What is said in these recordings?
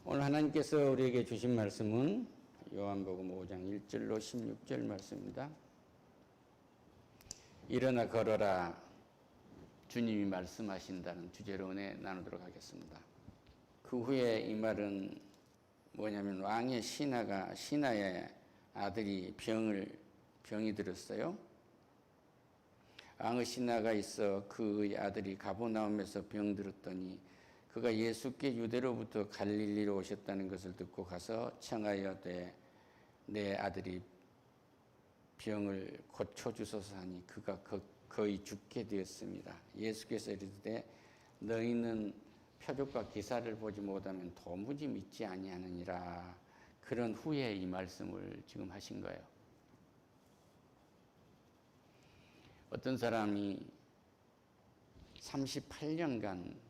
오늘 하나님께서 우리에게 주신 말씀은 요한복음 5장 1절로 16절 말씀입니다. 일어나 걸어라, 주님이 말씀하신다는 주제로 은혜 나누도록 하겠습니다. 그 후에 이 말은 뭐냐면 왕의 신하의 아들이 병이 들었어요. 왕의 신하가 있어 그의 아들이 가버나움에서 병들었더니 그가 예수께 유대로부터 갈릴리로 오셨다는 것을 듣고 가서 청하여되 내 아들이 병을 고쳐주소서 하니 그가 거의 죽게 되었습니다. 예수께서 이르되 너희는 표적과 기사를 보지 못하면 도무지 믿지 아니하느니라. 그런 후에 이 말씀을 지금 하신 거예요. 어떤 사람이 38년간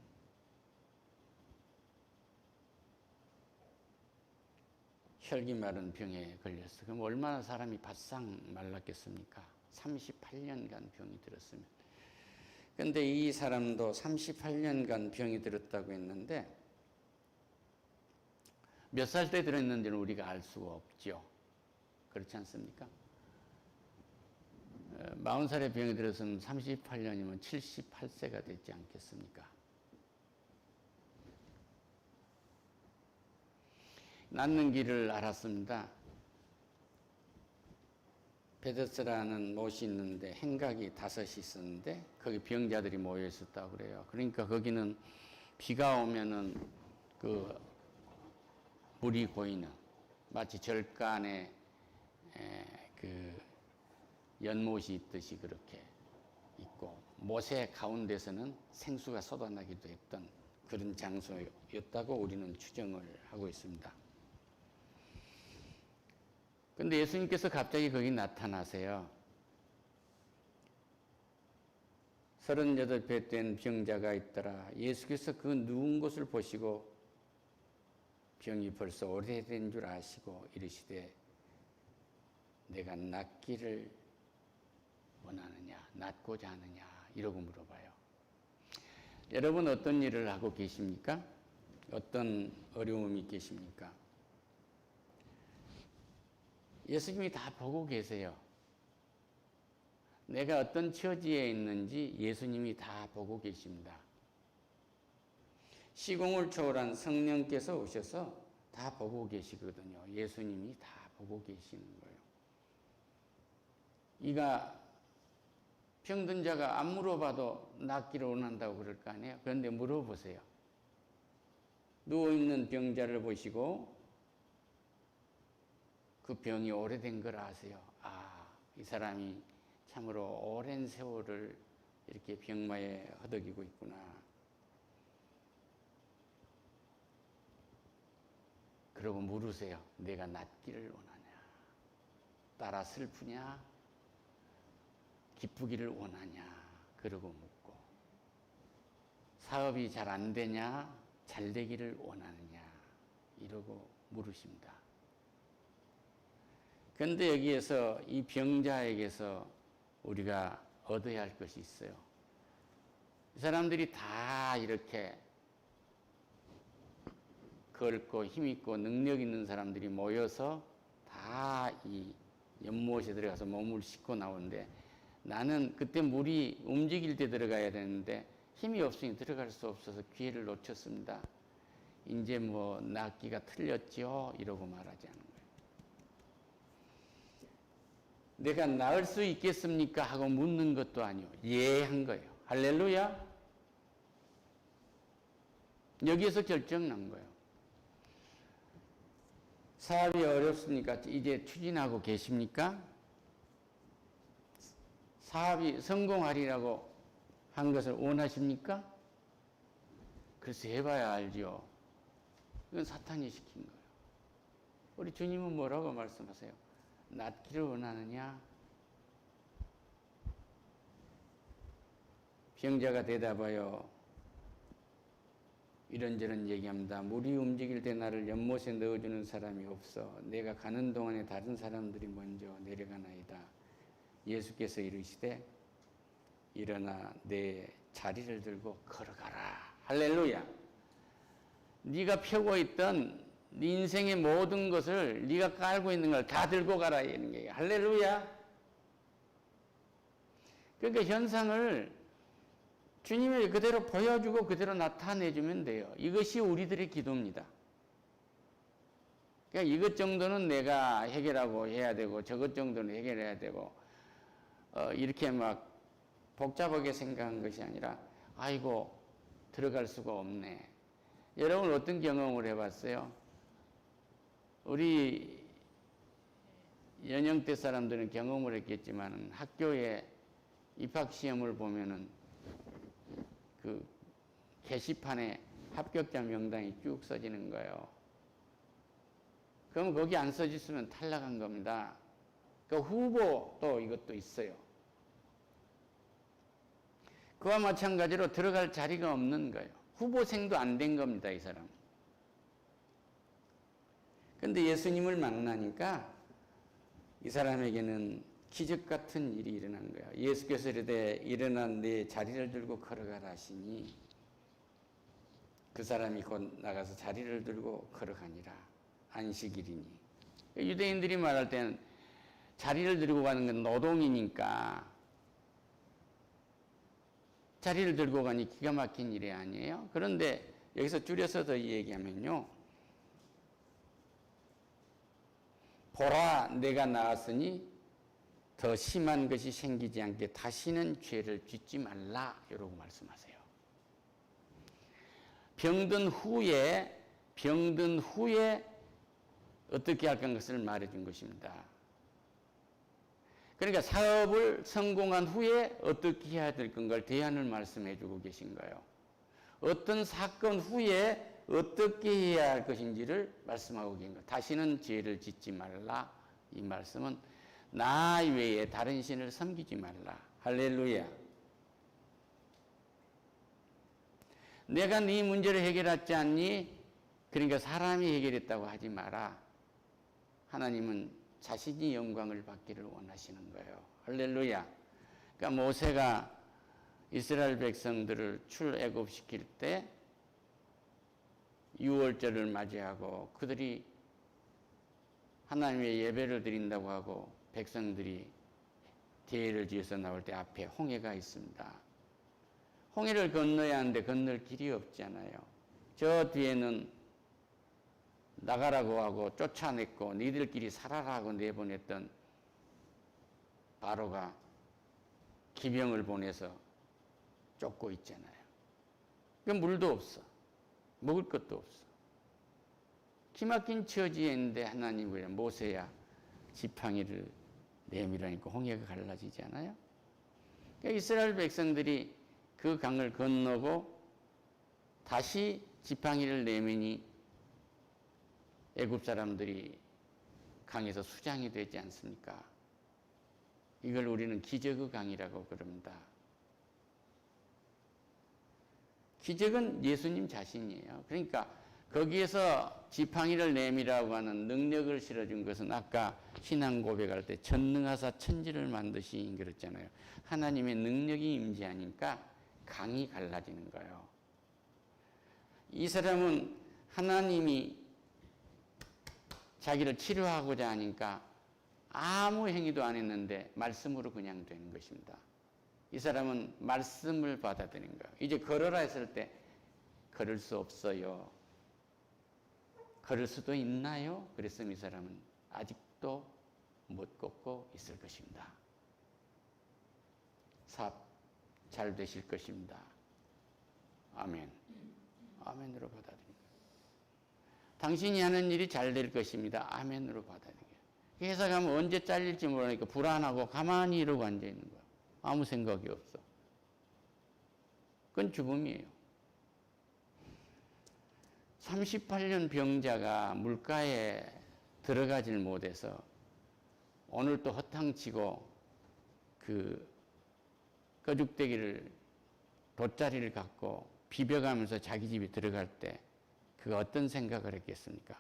혈기 마른 병에 걸렸어. 그럼 얼마나 사람이 바싹 말랐겠습니까? 38년간 병이 들었으면. 근데 이 사람도 38년간 병이 들었다고 했는데 몇 살 때 들었는지는 우리가 알 수가 없죠. 그렇지 않습니까? 40살에 병이 들었으면 38년이면 78세가 됐지 않겠습니까? 낫는 길을 알았습니다. 베데스다라는 못이 있는데 행각이 5이 있었는데 거기 병자들이 모여 있었다고 그래요. 그러니까 거기는 비가 오면은 그 물이 고이는 마치 절간에 그 연못이 있듯이 그렇게 있고 못의 가운데서는 생수가 쏟아나기도 했던 그런 장소였다고 우리는 추정을 하고 있습니다. 근데 예수님께서 갑자기 거기 나타나세요. 38배 된 병자가 있더라. 예수께서 그 누운 것을 보시고 병이 벌써 오래된 줄 아시고 이르시되 내가 낫기를 원하느냐, 낫고자 하느냐 이러고 물어봐요. 여러분 어떤 일을 하고 계십니까? 어떤 어려움이 계십니까? 예수님이 다 보고 계세요. 내가 어떤 처지에 있는지 예수님이 다 보고 계십니다. 시공을 초월한 성령께서 오셔서 다 보고 계시거든요. 예수님이 다 보고 계시는 거예요. 이가 병든 자가 안 물어봐도 낫기를 원한다고 그럴 거 아니에요. 그런데 물어보세요. 누워있는 병자를 보시고 그 병이 오래된 걸 아세요. 아, 이 사람이 참으로 오랜 세월을 이렇게 병마에 허덕이고 있구나. 그러고 물으세요. 내가 낫기를 원하냐? 따라 슬프냐? 기쁘기를 원하냐? 그러고 묻고 사업이 잘 안 되냐? 잘 되기를 원하느냐? 이러고 물으십니다. 그런데 여기에서 이 병자에게서 우리가 얻어야 할 것이 있어요. 이 사람들이 다 이렇게 걷고 힘있고 능력 있는 사람들이 모여서 다 이 연못에 들어가서 몸을 씻고 나오는데 나는 그때 물이 움직일 때 들어가야 되는데 힘이 없으니 들어갈 수 없어서 기회를 놓쳤습니다. 이제 뭐 낫기가 틀렸죠? 이러고 말하지 않은 거예요. 내가 나을 수 있겠습니까? 하고 묻는 것도 아니요. 예, 한 거예요. 할렐루야. 여기에서 결정 난 거예요. 사업이 어렵습니까? 이제 추진하고 계십니까? 사업이 성공하리라고 한 것을 원하십니까? 글쎄 해봐야 알죠. 이건 사탄이 시킨 거예요. 우리 주님은 뭐라고 말씀하세요? 낫기를 원하느냐? 병자가 대답하여 이런저런 얘기합니다. 물이 움직일 때 나를 연못에 넣어주는 사람이 없어. 내가 가는 동안에 다른 사람들이 먼저 내려가나이다. 예수께서 이르시되 일어나 내 자리를 들고 걸어가라. 할렐루야. 네가 펴고 있던 네 인생의 모든 것을 네가 깔고 있는 걸 다 들고 가라 이런 게 할렐루야. 그러니까 현상을 주님이 그대로 보여주고 그대로 나타내주면 돼요. 이것이 우리들의 기도입니다. 그러니까 이것 정도는 내가 해결하고 해야 되고 저것 정도는 해결해야 되고 이렇게 막 복잡하게 생각한 것이 아니라 아이고 들어갈 수가 없네. 여러분 어떤 경험을 해봤어요? 우리 연령대 사람들은 경험을 했겠지만 학교에 입학시험을 보면은 그 게시판에 합격자 명단이 쭉 써지는 거예요. 그럼 거기 안 써졌으면 탈락한 겁니다. 그 후보도 이것도 있어요. 그와 마찬가지로 들어갈 자리가 없는 거예요. 후보생도 안 된 겁니다, 이 사람. 근데 예수님을 만나니까 이 사람에게는 기적 같은 일이 일어난 거예요. 예수께서 이르되 일어난 내 자리를 들고 걸어가라 하시니 그 사람이 곧 나가서 자리를 들고 걸어가니라. 안식일이니. 유대인들이 말할 때는 자리를 들고 가는 건 노동이니까 자리를 들고 가니 기가 막힌 일이 아니에요. 그런데 여기서 줄여서 더 얘기하면요. 보라 내가 나았으니 더 심한 것이 생기지 않게 다시는 죄를 짓지 말라 이러고 말씀하세요. 병든 후에 어떻게 할 것을 말해준 것입니다. 그러니까 사업을 성공한 후에 어떻게 해야 될 건가를 대안을 말씀해 주고 계신 거예요. 어떤 사건 후에 어떻게 해야 할 것인지를 말씀하고 계신 거예요. 다시는 죄를 짓지 말라. 이 말씀은 나 외에 다른 신을 섬기지 말라. 할렐루야. 내가 네 문제를 해결하지 않니? 그러니까 사람이 해결했다고 하지 마라. 하나님은 자신이 영광을 받기를 원하시는 거예요. 할렐루야. 그러니까 모세가 이스라엘 백성들을 출애굽시킬 때 유월절을 맞이하고 그들이 하나님의 예배를 드린다고 하고 백성들이 대회를 지어서 나올 때 앞에 홍해가 있습니다. 홍해를 건너야 하는데 건널 길이 없잖아요. 저 뒤에는 나가라고 하고 쫓아냈고 니들끼리 살아라 하고 내보냈던 바로가 기병을 보내서 쫓고 있잖아요. 그 물도 없어. 먹을 것도 없어. 기막힌 처지에 있는데 하나님 왜 모세야 지팡이를 내밀으니까 홍해가 갈라지지 않아요? 그러니까 이스라엘 백성들이 그 강을 건너고 다시 지팡이를 내미니 애굽 사람들이 강에서 수장이 되지 않습니까? 이걸 우리는 기적의 강이라고 그럽니다. 기적은 예수님 자신이에요. 그러니까 거기에서 지팡이를 내미라고 하는 능력을 실어준 것은 아까 신앙 고백할 때 전능하사 천지를 만드신 그랬잖아요. 하나님의 능력이 임재하니까 강이 갈라지는 거예요. 이 사람은 하나님이 자기를 치료하고자 하니까 아무 행위도 안 했는데 말씀으로 그냥 되는 것입니다. 이 사람은 말씀을 받아들인 거예요. 이제 걸어라 했을 때 걸을 수 없어요. 걸을 수도 있나요? 그랬으면 이 사람은 아직도 못 걷고 있을 것입니다. 사업 잘 되실 것입니다. 아멘. 아멘으로 받아들입니다. 당신이 하는 일이 잘 될 것입니다. 아멘으로 받아들여요. 회사 가면 언제 잘릴지 모르니까 불안하고 가만히 이러고 앉아있는 거야. 아무 생각이 없어. 그건 죽음이에요. 38년 병자가 물가에 들어가질 못해서 오늘 또 허탕치고 그 꺼죽대기를 돗자리를 갖고 비벼가면서 자기 집에 들어갈 때 그가 어떤 생각을 했겠습니까?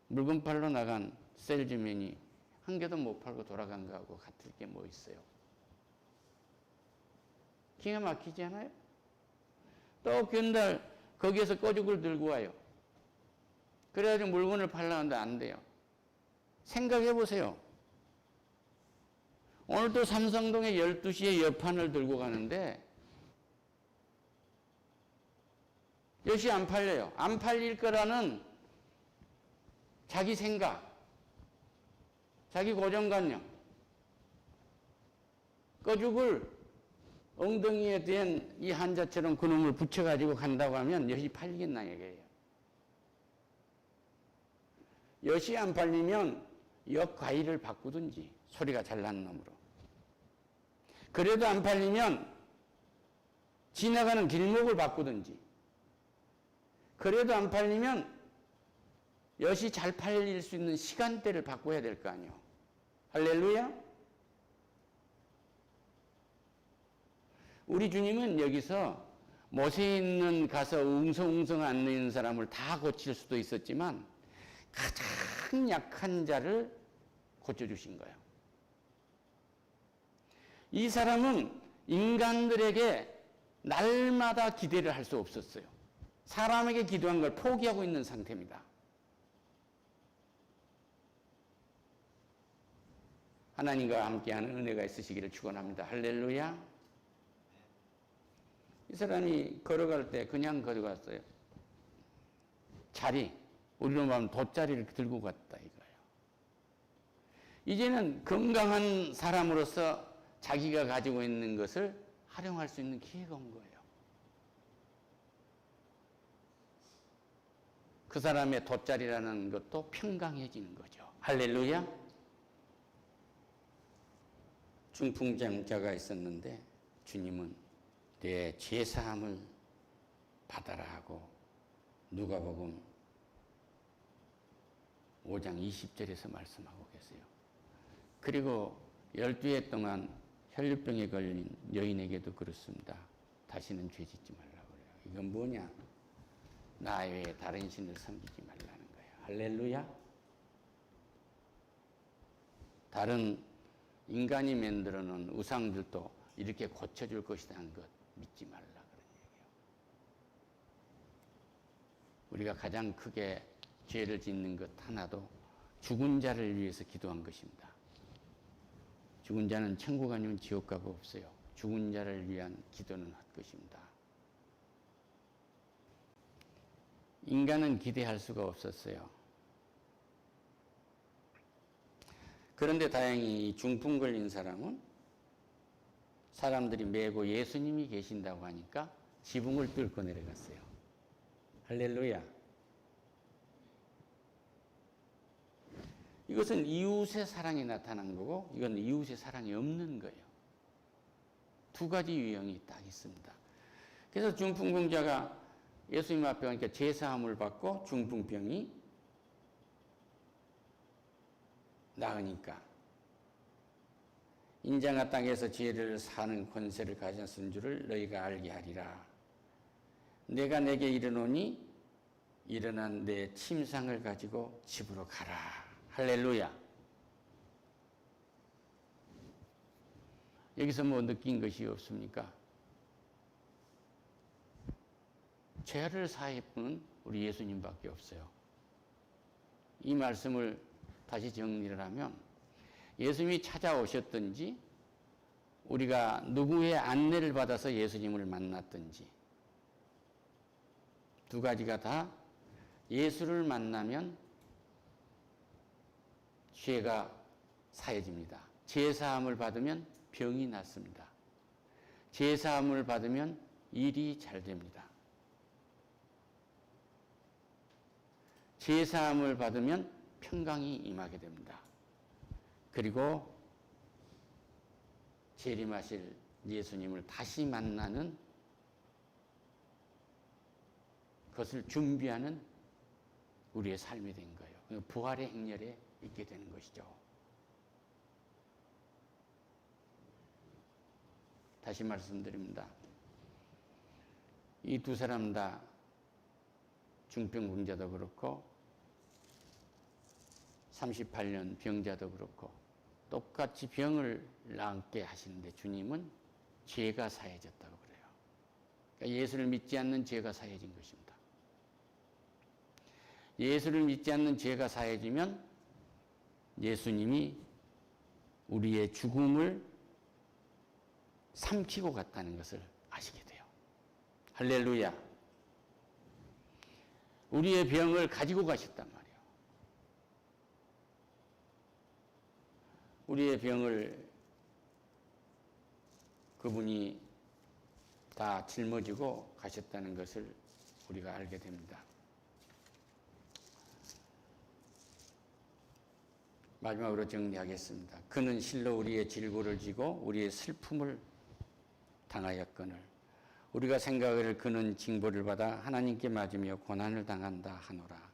물건 팔러 나간 셀즈맨이 한 개도 못 팔고 돌아간 거하고 같을 게 뭐 있어요? 기가 막히지 않아요? 또 그날 거기에서 꺼죽을 들고 와요. 그래가지고 물건을 팔려는데 안 돼요. 생각해 보세요. 오늘도 삼성동에 12시에 여판을 들고 가는데 엿이 안 팔려요. 안 팔릴 거라는 자기 생각, 자기 고정관념, 꺼죽을 엉덩이에 댄 이 한자처럼 그놈을 붙여가지고 간다고 하면 엿이 팔리겠나 이게요. 엿이 안 팔리면 엿 과일을 바꾸든지 소리가 잘 나는 놈으로. 그래도 안 팔리면 지나가는 길목을 바꾸든지. 그래도 안 팔리면 엿이 잘 팔릴 수 있는 시간대를 바꿔야 될 거 아니에요. 할렐루야. 우리 주님은 여기서 못에 있는 가서 웅성웅성 앉는 있는 사람을 다 고칠 수도 있었지만 가장 약한 자를 고쳐주신 거예요. 이 사람은 인간들에게 날마다 기대를 할 수 없었어요. 사람에게 기도한 걸 포기하고 있는 상태입니다. 하나님과 함께하는 은혜가 있으시기를 축원합니다. 할렐루야. 이 사람이 걸어갈 때 그냥 걸어갔어요. 자리, 우리로 말하면 돗자리를 들고 갔다 이거예요. 이제는 건강한 사람으로서 자기가 가지고 있는 것을 활용할 수 있는 기회가 온 거예요. 그 사람의 돗자리라는 것도 평강해지는 거죠. 할렐루야. 중풍장자가 있었는데 주님은 내 죄사함을 받아라 하고 누가복음 5장 20절에서 말씀하고 계세요. 그리고 12해 동안 혈류병에 걸린 여인에게도 그렇습니다. 다시는 죄 짓지 말라고 그래요. 이건 뭐냐? 나 외에 다른 신을 섬기지 말라는 거예요. 할렐루야. 다른 인간이 만들어 놓은 우상들도 이렇게 고쳐줄 것이라는 것 믿지 말라 그런 얘기예요. 우리가 가장 크게 죄를 짓는 것 하나도 죽은 자를 위해서 기도한 것입니다. 죽은 자는 천국 아니면 지옥 가고 없어요. 죽은 자를 위한 기도는 할 것입니다. 인간은 기대할 수가 없었어요. 그런데 다행히 중풍 걸린 사람은 사람들이 메고 예수님이 계신다고 하니까 지붕을 뚫고 내려갔어요. 할렐루야. 이것은 이웃의 사랑이 나타난 거고 이건 이웃의 사랑이 없는 거예요. 두 가지 유형이 딱 있습니다. 그래서 중풍병자가 예수님 앞에 가니까 제사함을 받고 중풍병이 나으니까 인자가 땅에서 죄를 사는 권세를 가졌은 줄을 너희가 알게 하리라. 내가 내게 이르노니 일어난 내 침상을 가지고 집으로 가라. 할렐루야. 여기서 뭐 느낀 것이 없습니까? 죄를 사할 분은 우리 예수님밖에 없어요. 이 말씀을 다시 정리를 하면 예수님이 찾아오셨든지 우리가 누구의 안내를 받아서 예수님을 만났든지 두 가지가 다 예수를 만나면 죄가 사해집니다. 죄사함을 받으면 병이 낫습니다. 죄사함을 받으면 일이 잘 됩니다. 죄사함을 받으면 평강이 임하게 됩니다. 그리고 재림하실 예수님을 다시 만나는 그것을 준비하는 우리의 삶이 된 거예요. 부활의 행렬에 있게 되는 것이죠. 다시 말씀드립니다. 이 두 사람 다 중풍병자도 그렇고 38년 병자도 그렇고 똑같이 병을 낫게 하시는데 주님은 죄가 사해졌다고 그래요. 그러니까 예수를 믿지 않는 죄가 사해진 것입니다. 예수를 믿지 않는 죄가 사해지면 예수님이 우리의 죽음을 삼키고 갔다는 것을 아시게 돼요. 할렐루야. 우리의 병을 가지고 가셨단 말이에요. 우리의 병을 그분이 다 짊어지고 가셨다는 것을 우리가 알게 됩니다. 마지막으로 정리하겠습니다. 그는 실로 우리의 질고를 지고 우리의 슬픔을 당하였거늘 우리가 생각을 그는 징벌을 받아 하나님께 맞으며 고난을 당한다 하노라.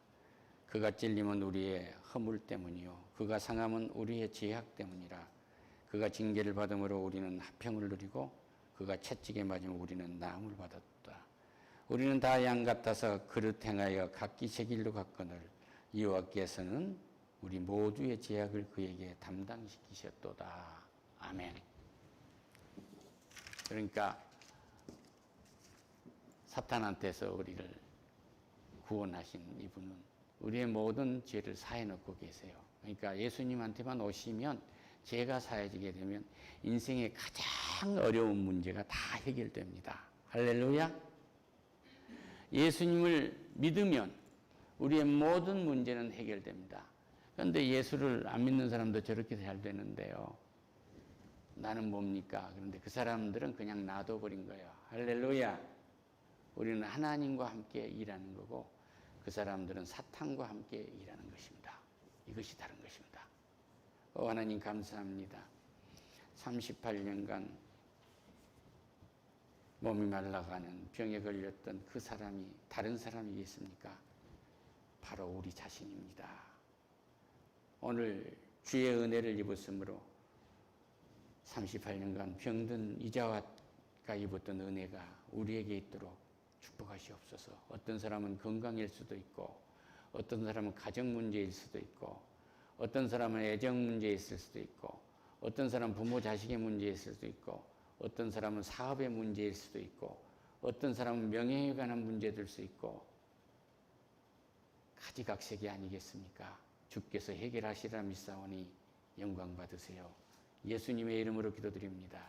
그가 찔림은 우리의 허물 때문이요 그가 상함은 우리의 죄악 때문이라. 그가 징계를 받음으로 우리는 화평을 누리고 그가 채찍에 맞으면 우리는 나음을 받았다. 우리는 다 양 같아서 그릇 행하여 각기 제 길로 갔거늘 여호와께서는 우리 모두의 죄악을 그에게 담당시키셨도다. 아멘. 그러니까 사탄한테서 우리를 구원하신 이분은 우리의 모든 죄를 사해놓고 계세요. 그러니까 예수님한테만 오시면 죄가 사해지게 되면 인생의 가장 어려운 문제가 다 해결됩니다. 할렐루야. 예수님을 믿으면 우리의 모든 문제는 해결됩니다. 그런데 예수를 안 믿는 사람도 저렇게 잘 되는데요. 나는 뭡니까? 그런데 그 사람들은 그냥 놔둬버린 거예요. 할렐루야. 우리는 하나님과 함께 일하는 거고 그 사람들은 사탄과 함께 일하는 것입니다. 이것이 다른 것입니다. 하나님 감사합니다. 38년간 몸이 말라가는 병에 걸렸던 그 사람이 다른 사람이겠습니까? 바로 우리 자신입니다. 오늘 주의 은혜를 입었으므로 38년간 병든 이자와가 입었던 은혜가 우리에게 있도록 축복하시옵소서. 어떤 사람은 건강일 수도 있고 어떤 사람은 가정 문제일 수도 있고 어떤 사람은 애정 문제에 있을 수도 있고 어떤 사람은 부모 자식의 문제일 수도 있고 어떤 사람은 사업의 문제일 수도 있고 어떤 사람은 명예에 관한 문제될 수 있고 가지각색이 아니겠습니까? 주께서 해결하시라 믿사오니 영광 받으세요. 예수님의 이름으로 기도드립니다.